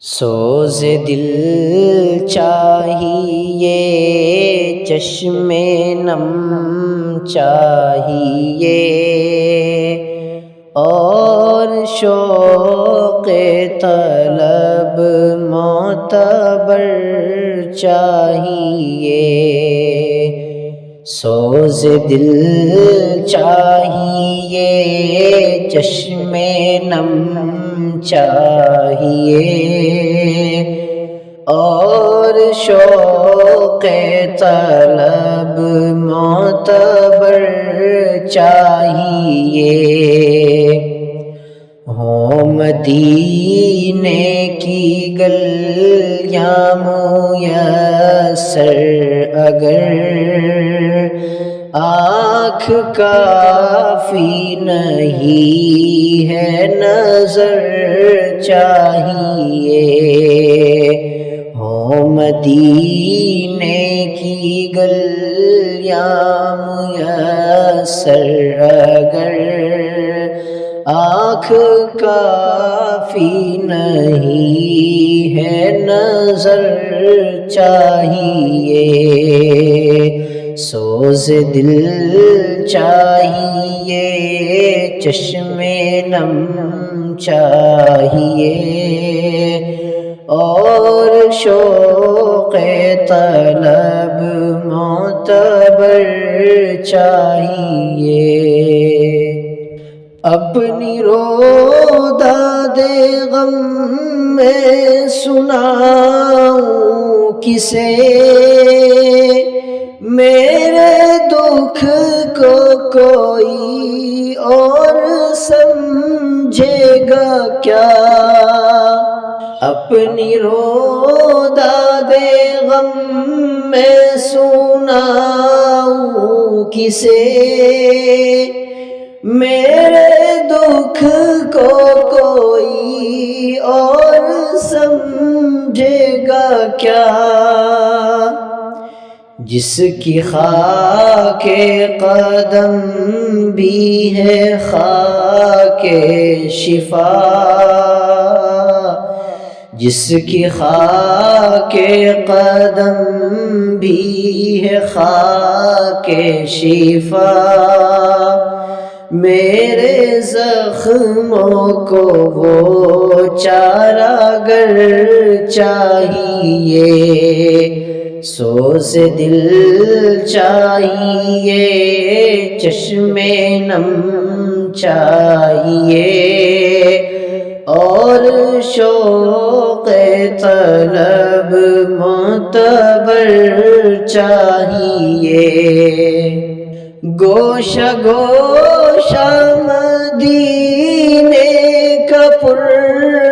سوز دل چاہیے، چشم نم چاہیے، اور شوق طلب معتبر چاہیے۔ سوز دل چاہیے، چشم نم چاہیے، اور شوق طلب معتبر چاہیے۔ ہوں مدینے کی گلیاں میسر اگر، آنکھ کافی نہیں ہے نظر چاہیے۔ ہوں مدینے کی گلیاں میسر اگر، آنکھ کافی نہیں ہے نظر چاہیے۔ سوز دل چاہیے، چشم نم چاہیے، اور شوق طلب معتبر چاہیے۔ اپنی روداد غم میں سناؤں کسے، میرے دکھ کو کوئی اور سمجھے گا کیا؟ اپنی روداد غم میں سناؤں کسے، میرے دکھ کو کوئی اور سمجھے گا کیا؟ جس کی خاک قدم بھی ہے خاک شفا، جس کی خاک قدم بھی ہے خاک شفا، میرے زخموں کو وہ چارہ گر چاہیے۔ سوز دل چاہیے، چشم نم چاہیے، اور شوق طلب معتبر چاہیے۔ گوشہ گوشہ مدینے کا پر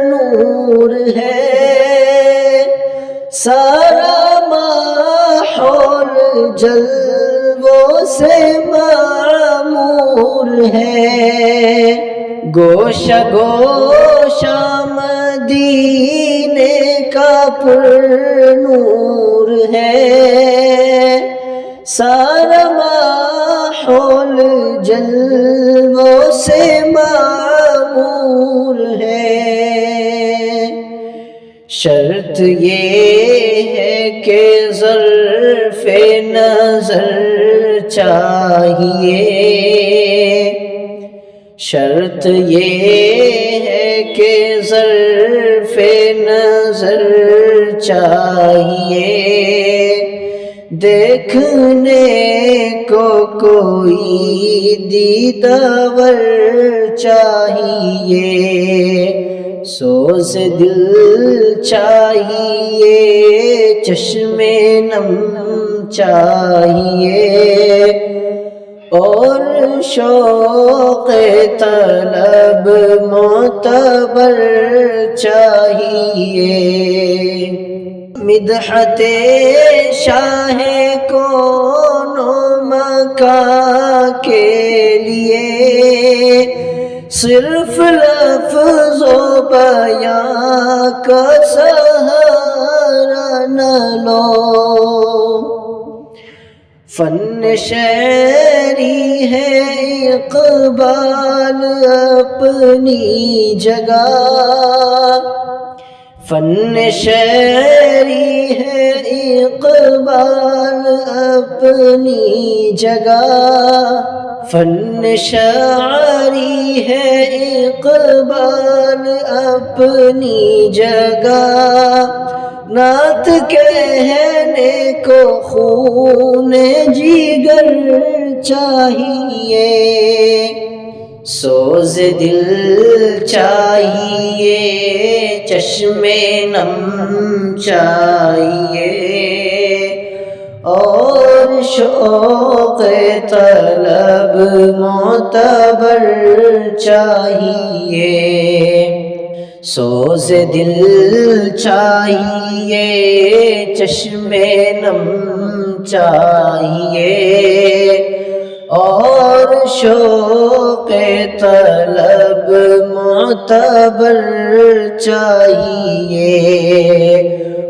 نور ہے، سارا ماحول جلووں سے معمور ہے۔ گوشہ گوشہ مدینے کا پر نور ہے، سارا ماحول جلووں سے معمور ہے۔ شرط یہ ہے کہ ظرف نظر چاہیے، شرط یہ ہے کہ ظرف نظر چاہیے، دیکھنے کو کوئی دیدار چاہیے۔ سوز دل چاہیے، چشم نم چاہیے، اور شوق طلب معتبر چاہیے۔ مدحت شاہ کون و مکان کے لیے، صرف لفظ و بیان کا سہارا نہ لو۔ فن شعری ہے اقبال اپنی جگہ، فن شعری ہے اقبال اپنی جگہ، فن شاعری ہے اقبال اپنی جگہ، نعت کہنے کو خون جگر چاہیے، سوز دل چاہیے، چشم نم چاہیے، اور شوق طلب معتبر چاہیے، سوز دل چاہیے، چشم نم چاہیے، اور شوق طلب معتبر چاہیے،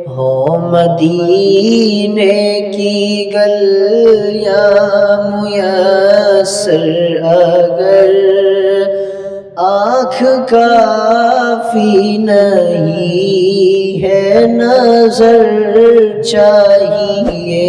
ہو مدینے کی گلیاں میسر اگر آنکھ کافی نہیں ہے نظر چاہیے۔